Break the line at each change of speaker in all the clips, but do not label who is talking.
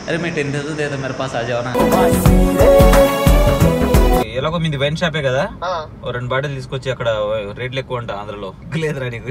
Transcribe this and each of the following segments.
अरे मैं 10,000 दे दो मेरे पास आ जाओ ना ఎలాగో మీది వైన్ షాపే కదా ఓ 2 బాటిల్ తీసుకొచ్చి అక్కడ రేట్లు ఎక్కువ అంట ఆంధ్రలో లేదురా నీకు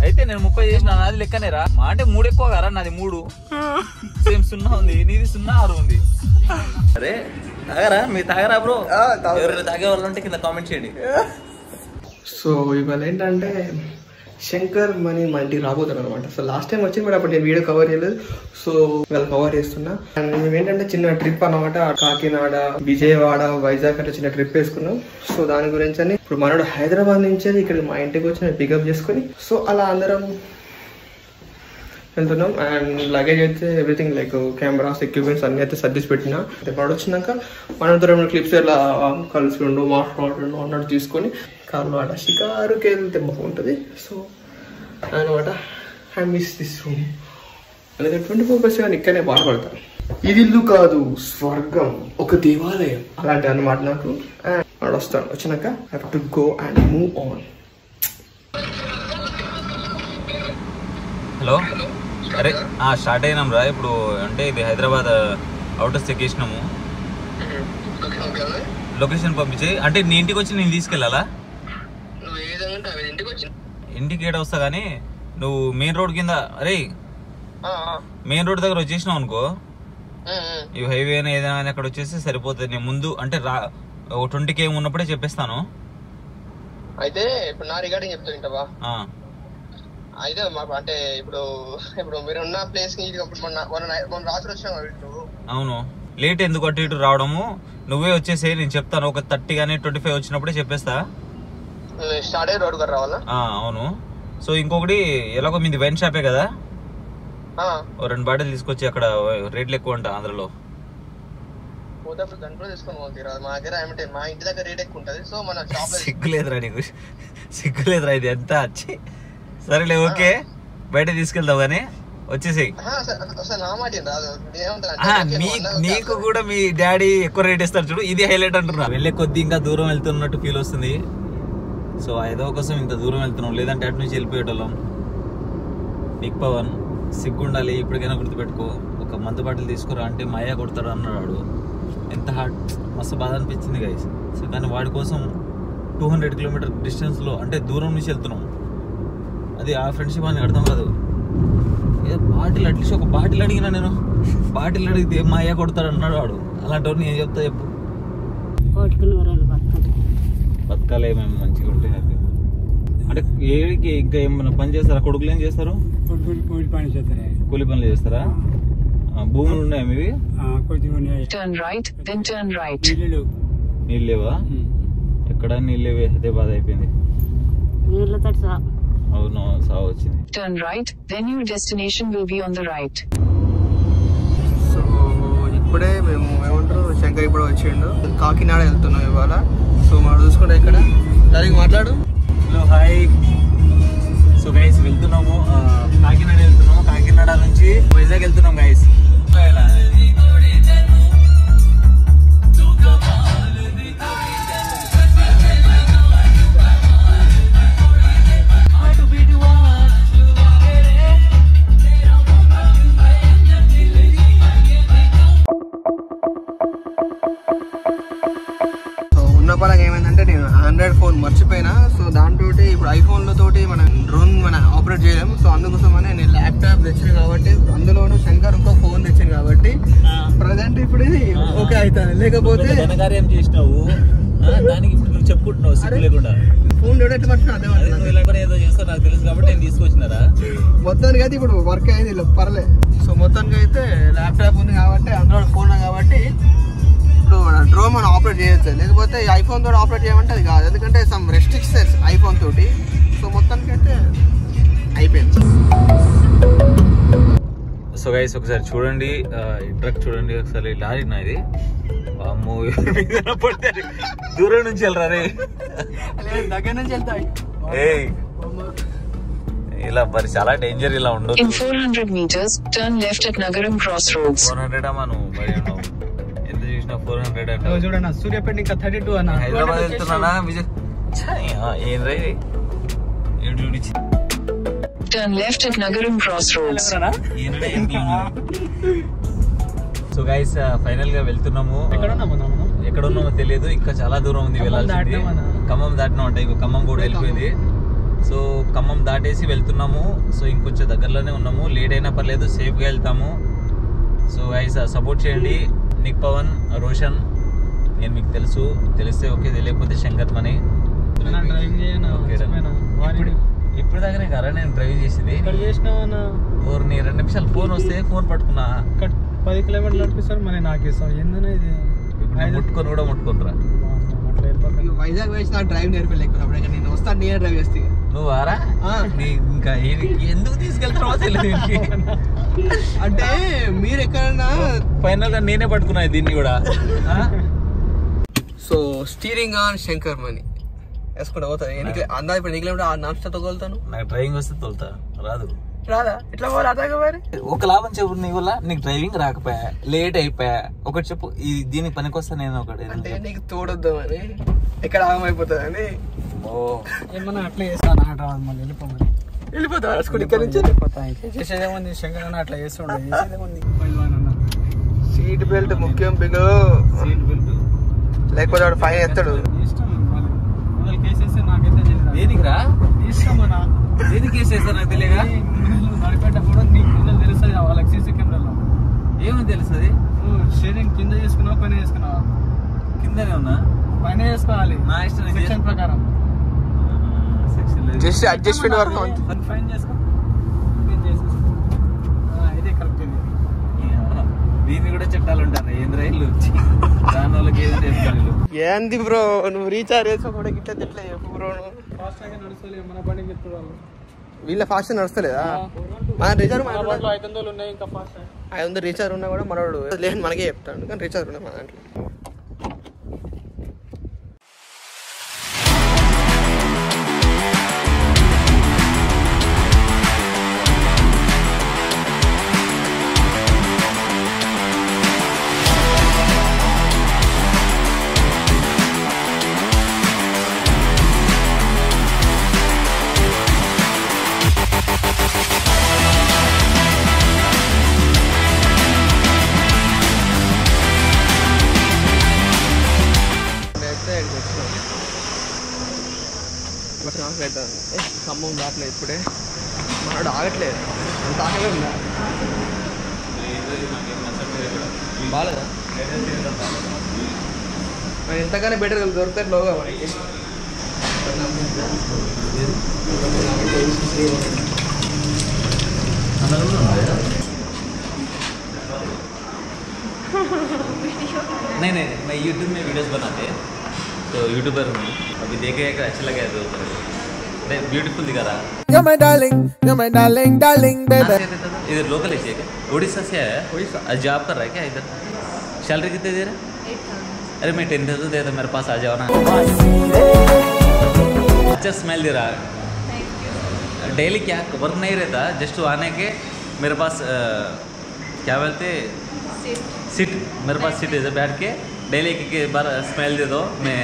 అయితే నేను 30 చేసిన నాది లెక్కనేరా మా అంటే 3 ఎక్కువ కదా నాది 3 సేమ్ 0 ఉంది నీది 0 6 ఉంది అరే తాగరా మీరు తాగరా బ్రో ఎవరైనా తాగే వాళ్ళు ఉంటే కింద కామెంట్ చేయండి
సో ఇవాళ ఏంటంటే శంకర్ మనీ మా ఇంటికి రాబోతారు అనమాట. సో లాస్ట్ టైం వచ్చింది బట్ అప్పుడు నేను వీడియో కవర్ చేయలేదు. సో ఇవాళ కవర్ చేస్తున్నా. అండ్ మేము ఏంటంటే చిన్న ట్రిప్ అనమాట, కాకినాడ, విజయవాడ, వైజాగ్ అట్లా చిన్న ట్రిప్ వేసుకున్నాం. సో దాని గురించి అని ఇప్పుడు మనోడు హైదరాబాద్ నుంచి ఇక్కడ మా ఇంటికి వచ్చి మేము పికప్ చేసుకుని సో అలా అందరం వెళ్తున్నాం. అండ్ లగేజ్ అయితే ఎవ్రీథింగ్ లైక్ కెమెరాస్ ఎక్విప్మెంట్స్ అన్ని అయితే సర్దిసి పెట్టినా. ఇప్పుడు వచ్చినాక మనతో 2 క్లిప్స్ ఇలా కలిసి మాట్లాడుతుండు అన్నట్టు తీసుకొని కార్లో అట షికారుకి వెళ్తే బాగుంటుంది. సో అనమాట ఐ మిస్ దిస్ రూమ్ అలాగే 24/7 ఇక్కడనే బాధపడతాను. ఇది ఇల్లు కాదు స్వర్గం, ఒక దేవాలయం అలాంటి అన్నమాట నాకు. అండ్ వస్తాను, వచ్చినాక I have to go and move on.
Hello అరే స్టార్ట్ అయినాం రా ఇప్పుడు. అంటే ఇది హైదరాబాద్ అవుటర్స్ ఎక్కేసినాము. లొకేషన్ పంపించేయి. అంటే నీ ఇంటికి వచ్చి నేను తీసుకెళ్ళాలా? ఇంటికి ఏడ వస్తా కానీ నువ్వు మెయిన్ రోడ్ కింద అరే మెయిన్ రోడ్ దగ్గర వచ్చేసినావు అనుకో, ఈ హైవే ఏదైనా అక్కడ వచ్చేసి సరిపోతుంది. నేను ముందు అంటే 20 km ఉన్నప్పుడే చెప్పేస్తాను.
అయితే ఇప్పుడు నా రిగార్డింగ్ చెప్తా వింటావా? అయితే అంటే ఇప్పుడు మీరు ఉన్న ప్లేస్ కి రాత్రి వచ్చాను.
అవును, లేట్ ఎందుకు అటు ఇటు రావడము? నువ్వే వచ్చేసే, నేను చెప్తాను. ఒక 30 కానీ 25 వచ్చినప్పుడే చెప్పేస్తా.
స్టార్ట్ అయ్యి రోడ్ గారు రావాలా?
అవును. సో ఇంకొకటి ఎలాగో మీది వైన్ షాపే కదా, ఓ 2 బాటిల్ తీసుకొచ్చి అక్కడ రేట్లు ఎక్కువ అంట ఆంధ్రలో.
మా ఇంటి దగ్గర రేట్ ఎక్కువ ఉంటది. సో మన
సిగ్గులేదురా నీకు, సిగ్గులేదురా ఇది ఎంత వచ్చి. సరేలే ఓకే, బయట తీసుకెళ్తావు కానీ వచ్చేసి. నీకు కూడా మీ డాడీ ఎక్కువ రేట్ ఇస్తారు చూడు, ఇది హైలైట్ అంటున్నా. వెళ్ళే కొద్ది ఇంకా దూరం వెళ్తున్నట్టు ఫీల్ వస్తుంది. సో ఐదో కోసం ఇంత దూరం వెళ్తున్నాం, లేదంటే అటు నుంచి వెళ్ళిపోయేటోళ్ళం. బిగ్ పవన్ సిగ్గుండాలి, ఇప్పటికైనా గుర్తుపెట్టుకో. ఒక మందు బాటిల్ తీసుకురా అంటే మా అయ్య కొడతాడు అన్నాడు. ఎంత హార్ట్, మస్తు బాధ అనిపించింది గైస్. సో కానీ వాడి కోసం 200 km డిస్టెన్స్లో అంటే దూరం నుంచి వెళ్తున్నాం. అది ఆ ఫ్రెండ్షిప్ అని అర్థం కాదు. బాటిల్ అట్లీస్ట్ ఒక బాటిల్ అడిగినా, నేను బాటిల్ అడిగితే మా అయ్య కొడతాడు అన్నాడు వాడు. అలాంటి వాడిని ఏం చెప్తా చెప్పు? బతకాలే మేము మంచిగా ఉంటే హ్యాపీ. అంటే ఏడికి ఇంకా ఏమైనా పని చేస్తారా? కొడుకులు ఏం చేస్తారు? కూలి పనులు చేస్తారా? భూములు ఉన్నాయా మీవి? నీళ్ళు లేవా? ఎక్కడ నీళ్ళు లేవే, అదే బాధ అయిపోయింది. అవును, సాగు వచ్చింది.
Turn right, then your destination will be on the right.
So ఇప్పుడే మేము ఏమంటారు శంకర్ ఇప్పుడు వచ్చిండు. కాకినాడ వెళ్తున్నాం ఇవాళ. సో మనం చూసుకుంటే ఇక్కడ దానికి మాట్లాడు.
Hello hi. సో గైస్ వెళ్తున్నాము, కాకినాడ వెళ్తున్నాము. కాకినాడ నుంచి వైజాగ్ వెళ్తున్నాం గైస్.
ఉన్నపరంగా ఏమైందంటే నేను ఆండ్రాయిడ్ ఫోన్ మర్చిపోయినా. సో దాంతో ఇప్పుడు ఐఫోన్లతో మనం డ్రోన్ ఆపరేట్ చేయలేము. సో అందుకోసమనే నేను ల్యాప్టాప్ తెచ్చాను కాబట్టి, అందులోనూ శంకర్ ఇంకో ఫోన్ తెచ్చాను కాబట్టి ప్రజెంట్ ఇప్పుడు ఓకే అవుతాను. లేకపోతే
ఘనకార్యం చేసినావు దానికి ఇప్పుడు నువ్వు చెప్పుకుంటున్నావు సిగ్గు లేకుండా.
ఫోన్ ఎట్లా పట్టుకున్నా
ఏదో చేస్తా నాకు తెలుసు కాబట్టి నేను తీసుకొచ్చినారా.
మొత్తానికి అయితే ఇప్పుడు వర్క్ అయింది పర్లేదు. సో మొత్తానికి అయితే ల్యాప్టాప్ ఉంది కాబట్టి, అందులో ఫోన్ కాబట్టి ఇప్పుడు డ్రోన్ మనం ఆపరేట్ చేయొచ్చు. లేకపోతే ఐఫోన్ తోటి ఆపరేట్ చేయమంటే అది కాదు, ఎందుకంటే సమ్ రెస్ట్రిక్షన్స్ ఐఫోన్ తోటి. సో మొత్తానికి అయితే అయిపోయింది.
సో గైస్ ఒకసారి చూడండి, ఈ ట్రక్ చూడండి ఒకసారి. లారీ నా ఇది, అమ్మో పడితే దూరం నుంచి వెళ్ళరా రే,
దగ్గర నుంచి వెళ్తాయి.
ఇలా మరి చాలా డేంజర్ ఇలా ఉండదు.
In 400 meters, turn left at Nagaram Crossroads.
400 అమ్మా నువ్వు మరి ఎంత చూసినా 400 అంటే.
చూడన్నా సూర్యాపేట ఇంకా 32 అన్న.
హైదరాబాద్ వెళ్తున్నానా విజయ్? ఏం రే
turn left at Nagaram Crossroads.
So guys final గా వెళ్తున్నాము. ఎక్కడ ఉన్నామో తెలియదు, ఇంకా చాలా దూరం ఉంది వెళ్ళాల్సింది. ఖమ్మం దాటినా ఉంటాయి, ఇంకో ఖమ్మం కూడా వెళ్ళిపోయింది. సో ఖమ్మం దాటేసి వెళ్తున్నాము. సో ఇంకొంచెం దగ్గరలోనే ఉన్నాము. లేట్ అయినా పర్లేదు, సేఫ్గా వెళ్తాము. సో గైస్ సపోర్ట్ చేయండి. నిక్ పవన్, రోషన్, నేను మీకు తెలిస్తే ఓకే, తెలియకపోతే శంకర్ మనీ. ఇప్పుడు దాకానే కదా నేను డ్రైవింగ్ చేసింది. నీ 2 నిమిషాలు ఫోన్ వస్తే ఫోన్ పట్టుకున్నా.
10 కిలోమీటర్లు నడిపిస్తారు మరి నాకు ఇస్తాం. ఎందుకు ఇది
ముట్టుకొని కూడా ముట్టుకుంటురా.
వైజాగ్ వేసి నాకు డ్రైవ్ నేర్పలేకపోతే నేను వస్తాను, నేనే డ్రైవ్ చేస్తే.
నువ్వు ఆరా ఇంకా ఎందుకు తీసుకెళ్తున్నావో తెలియదు.
అంటే మీరు ఎక్కడన్నా
ఫైనల్ గా నేనే పట్టుకున్నా దీన్ని కూడా.
So steering on Shankar money వేసుకుంటా పోతాను. అందా ఇప్పుడు 2 కిలోమీటర్ నాన్ తోలుతాను.
నాకు డ్రైవింగ్ వస్తే తోలుతా, రాదు.
రాదా? ఇట్లా పోవాలి అదాగా మరి.
ఒక లాభం చెప్పు, నీ వల్ల నీకు డ్రైవింగ్ రాకపోయా, లేట్ అయిపోయా. ఒకటి చెప్పు, దీనికి పనికొస్తా నేను ఒకటి.
అంటే నీకు తోడొద్దామని, ఎక్కడ ఆగమైపోతుందని.
ఏమన్నా అట్లా చేస్తాను రాదు, మళ్ళీ వెళ్ళిపోమని.
వెళ్ళిపోతా ఇక్కడ నుంచి
చేసేదేముంది, శంకర్ అన్న అట్లా చేస్తుండే.
సీట్ బెల్ట్ ముఖ్యం బిగు,
సీట్ బెల్ట్
లేకపోతే వాడు ఫైన్ ఎత్తాడు.
కేసేస్తే నాకైతే
దేనికి రా
ఇష్టమన్నా,
దేనికి కేసేస్తా నాకు తెలియగా.
నడిపేటప్పుడు నీకు తెలుస్తుంది వాళ్ళకి సీసీ కెమెరాలో.
ఏమని తెలుస్తుంది?
షేరింగ్ కింద చేసుకున్నావా పైన చేసుకున్నావా?
కిందనే ఉన్నా,
పైన చేసుకోవాలి
నా ఇష్టం.
సెక్షన్ ప్రకారం
జస్ట్ అడ్జస్ట్మెంట్ వరకు
ఫైన్ చేసుకో. ఇదే కరెక్ట్. ఇది
దీన్ని కూడా చట్టాలు ఉంటారు. ఏం రైళ్ళు దాని వాళ్ళకి ఏదైనా వేసుకోవాలి.
ఏంది బ్రో నువ్వు రీఛార్జ్ చేసుకోకుండా గిట్లా తిట్లా చెప్పు బ్రో.
ఫాస్ట్ గా నడుస్తలేదు మన బండి చెప్తారు వాళ్ళు.
వీళ్ళ ఫాస్ట్ నడుస్తలేదా? మన రీఛార్జ్
500 ఉన్నాయి ఇంకా ఫాస్ట్.
500 రీఛార్జ్ ఉన్నా కూడా మనోడు లేదు మనకే చెప్తాడు, కానీ రీఛార్జ్ ఉన్నాయి మన దాంట్లో. ఖమ్మం దాటలేదు ఇప్పుడే, మనోడు ఆగట్లేదు. అంత ఆగలే ఉందా? బాగాలేదా? మరి ఎంతగానే బెటర్ దొరుకుతాయి లోగా మనకి.
नहीं नहीं, मैं यूट्यूब में वीडियोस बनाते हैं, तो यूट्यूबर हूँ. अभी देखे अच्छा लगा तो ब्यूटीफुल दिखा रहा.
You're my darling, darling, baby.
इधर लोकल है क्या? उड़ीसा से है?
उड़ीसा.
जॉब कर रहा है क्या इधर? सैलरी कितने दे रहा है? 8,000. अरे मैं 10,000 दे तो मेरे पास आ जाओ ना. अच्छा स्मेल दे रहा है. डेली क्या वर्क नहीं रहता, जस्ट आने के मेरे पास क्या बोलते सीट, मेरे पास सीट है, बैठ के डेली एक बार स्मेल दे दो, मैं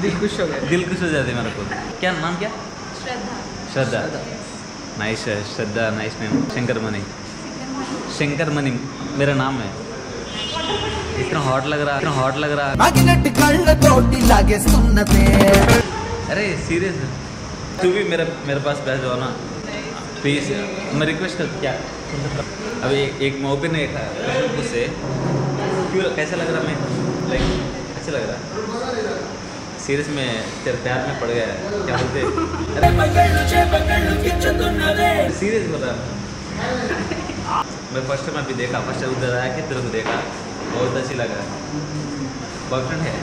दिल खुश हो गया.
दिल खुश हो जाती है मेरे को. क्या नाम क्या? श्रद्धा. नाइस है श्रद्धा, नाइस नेम. शंकर मनी मेरा नाम है. इतना हॉट लग रहा. अरे सीरियस, तू भी मेरे पास बैठ जाओ ना प्लीज. मैं रिक्वेस्ट कर क्या अभी एक मौके ने से क्यों कैसा लग रहा? मैं लाइक अच्छा लग रहा. सीरियस में तेरे प्यार में पड़ गया. क्या बोलते? सीरियस बोल रहा. मैं फर्स्ट टाइम अभी देखा, फर्स्ट टाइम उधर आया कि तेरे को देखा, बहुत अच्छी लगा. बॉयफ्रेंड है?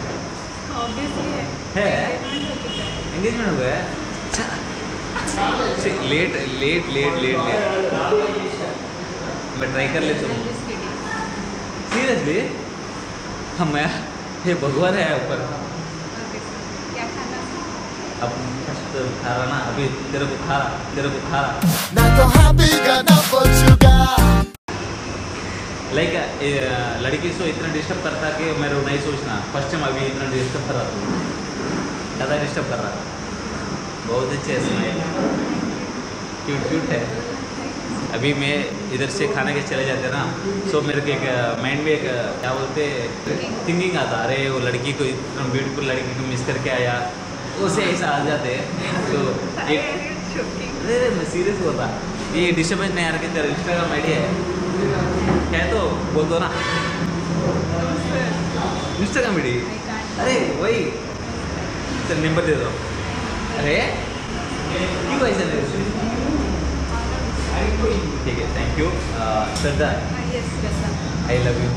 एंगेजमेंट हो गया? लेट. मैं ट्राई कर लेता हूँ सीरियसली. हम ये भगवान है ऊपर. अब खा रहा ना, अभी तेरे को खा रहा. लाइक लड़की सो इतना डिस्टर्ब करता कि मेरे को नहीं सोचना. फर्स्ट टाइम अभी इतना डिस्टर्ब कर रहा था, ज़्यादा डिस्टर्ब कर रहा था. बहुत अच्छे स्माइल. क्यूट क्यूट है। अभी मैं इधर से खाने के चले जाते ना, सो मेरे को एक माइंड में एक क्या बोलते थिंकिंग आता, अरे वो लड़की को इतना ब्यूटीफुल लड़की को मिस करके आया, उसे ऐसा आ जाते हैं। तो अरे मैं सीरियस होता, ये डिस्टर्बेंस नहीं आ रहा कि तेरा इंस्टाग्राम आईडी है क्या है तो बोल दो ना, इंस्टाग्राम आईडी। अरे वही चल नंबर दे दो। अरे क्यों ऐसा नहीं, ठीक है thank you Shraddha, I love you.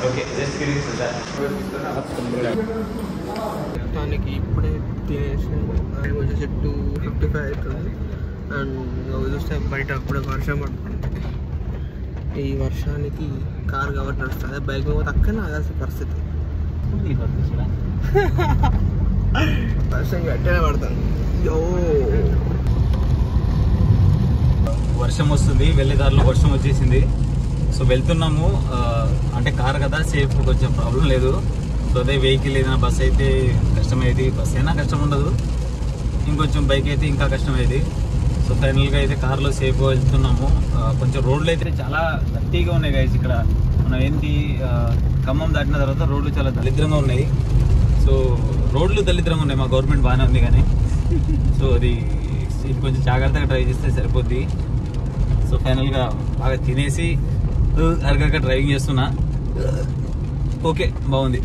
Okay just kidding sir.
దానికి ఇప్పుడే తినేసి అది వచ్చేసి 2:55 అవుతుంది. అండ్ చూస్తే బయట అప్పుడే వర్షం పడుతుంది. ఈ వర్షానికి కార్ కవర్ నడుస్తుంది, బైక్ మీద అక్కనే ఆగాల్సిన పరిస్థితి. వర్షం గట్టిగా పడుతుంది.
వర్షం వస్తుంది, వెళ్ళే దారిలో వర్షం వచ్చేసింది. సో వెళ్తున్నాము, అంటే కార్ కదా సేఫ్, కొంచెం ప్రాబ్లం లేదు. సో అదే వెహికల్ ఏదైనా బస్ అయితే కష్టమయ్యేది, బస్ అయినా కష్టం ఉండదు, ఇంకొంచెం బైక్ అయితే ఇంకా కష్టమయ్యేది. సో ఫైనల్గా అయితే కార్లో సేఫ్గా వెళ్తున్నాము. కొంచెం రోడ్లు అయితే చాలా గట్టిగా ఉన్నాయి గైస్. ఇక్కడ మనం ఏంటి ఖమ్మం దాటిన తర్వాత రోడ్లు చాలా దరిద్రంగా ఉన్నాయి. సో రోడ్లు దరిద్రంగా ఉన్నాయి, మా గవర్నమెంట్ బాగానే ఉంది కానీ సో అది కొంచెం జాగ్రత్తగా డ్రైవ్ చేస్తే సరిపోద్ది. సో ఫైనల్గా బాగా తినేసి అరగక డ్రైవింగ్ చేస్తున్నా. ఓకే బాగుంది.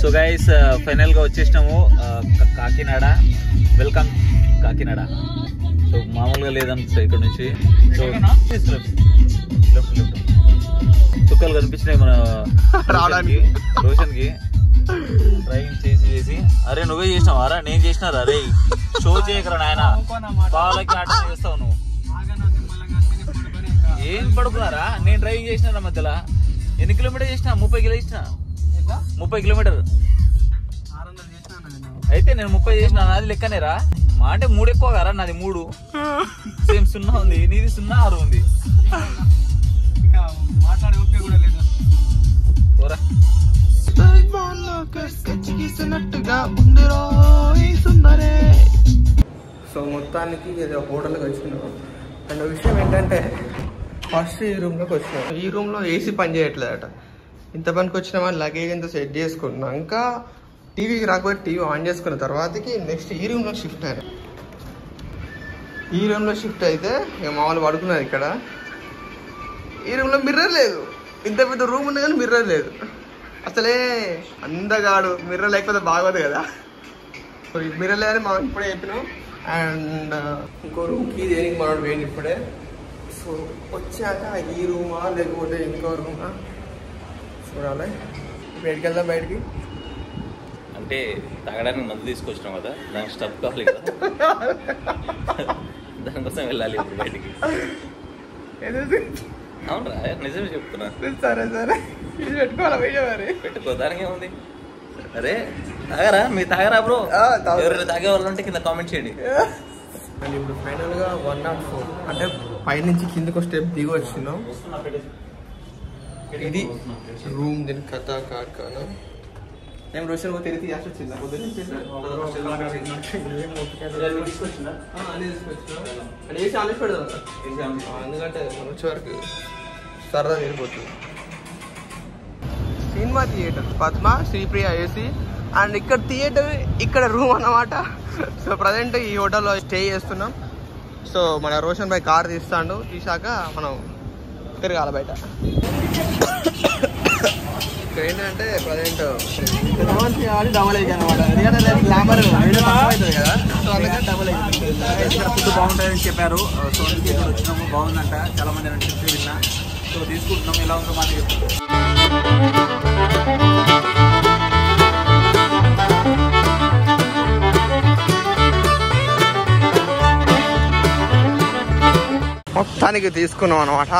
సో గైస్ ఫైనల్గా వచ్చేసినాము కాకినాడ. వెల్కమ్ కాకినాడ. సో మామూలుగా లేదంటే ఇక్కడ నుంచి సో లెఫ్ట్ చుక్కలు కనిపించినాయి మన రావడానికి రోషన్ కి డ్రైవింగ్ చేసి అరే నువ్వే చేసినావా రా? నేను చేసినారా? అరే షో చేయకరా నాయన, బాలకి ఆట చేస్తావు నువ్వు. ఏం పడుకున్నారా? నేను డ్రైవింగ్ చేసిన మధ్యలో ఎన్ని కిలోమీటర్ చేసిన? 30 కిలో చేసిన. 30 కిలోమీటర్ అయితే నేను 30 చేసిన. నాది లెక్కనేరా? మా అంటే 3 ఎక్కువ కదా, నాది 3 సేమ్ 0 ఉంది, నీది 0 6 ఉంది. పోరా
సో మొత్తానికి హోటల్కి వచ్చినాం. అండ్ విషయం ఏంటంటే ఫస్ట్ ఈ రూమ్లోకి వచ్చినాం. ఈ రూమ్లో ఏసీ పని చేయట్లేదట. ఇంత పనికి వచ్చినామా లగేజ్ అంతా సెట్ చేసుకున్నాక టీవీకి రాకపోతే టీవీ ఆన్ చేసుకున్న తర్వాతకి నెక్స్ట్ ఈ రూమ్లో షిఫ్ట్ అయినా. ఈ రూమ్లో షిఫ్ట్ అయితే ఇక మామూలు పడుకున్నారు ఇక్కడ. ఈ రూమ్లో మిర్రర్ లేదు. ఇంత పెద్ద రూమ్ ఉంది కానీ మిర్రర్ లేదు. అసలే అందగాడు మిర్రర్ లేకపోతే బాగోదు కదా. సో ఈ మిర్రర్ లేదని మనం ఇప్పుడే చెప్పినాం. అండ్ ఇంకో రూమ్కి దేనికి మనం వేయండి ఇప్పుడే. సో వచ్చాక ఈ రూమా లేకపోతే ఇంకో రూమా చూడాలి. బయటికి వెళ్దాం. బయటికి
అంటే తాగడానికి మందు తీసుకొచ్చినాం కదా, దానికి స్టఫ్ కావాలి కదా, దానికోసం వెళ్ళాలి ఇప్పుడు బయటికి. అవునరా? నిజమే చెప్తున్నా.
సరే సరే ఇది పెట్టుకోవాలా? వీడియో మరి
పెట్టుకో, దానికి ఏముంది. అరే తాగరా? మీరు తాగరా బ్రో? ఎవరైనా తాగే వాళ్ళు ఉంటే కింద కామెంట్ చేయండి.
అండ్ ఇప్పుడు ఫైనల్గా 104 అంటే పైనుంచి కిందకు స్టెప్ దిగి వచ్చినాం. ఇది రూమ్ దీని కథ కార్ఖానా. నేను రోషన్ తిరిగి వచ్చిందా వేసి ఆలోచి పెడదాం సార్, ఎందుకంటే మన వచ్చే వరకు సరదా తీరిపోతుంది. Cinema theatre Padma Sripriya AC. And ఇక్కడ థియేటర్, ఇక్కడ రూమ్ అన్నమాట. సో ప్రజెంట్ ఈ హోటల్లో స్టే చేస్తున్నాం. సో మన రోషన్ భాయ్ కార్ తీస్తాడు, తీసాక మనం తిరగాలి బయట. ఇక్కడ ఏంటంటే ప్రజెంట్ డబల్ ఎగ్ అనమాట. ఎందుకంటే గ్లామర్ అవుతుంది కదా, సో అందుకని డబల్ ఎగ్.
ఇక్కడ ఫుడ్ బాగుంటుందని చెప్పారు, సో అందుకే ఇక్కడ వచ్చినాము. బాగుందంట, చాలా మంది టిప్స్ విన్నా. సో తీసుకుంటున్నాం, ఎలా ఉందో మాకు చెప్తున్నాం.
మొత్తానికి తీసుకున్నాం అనమాట.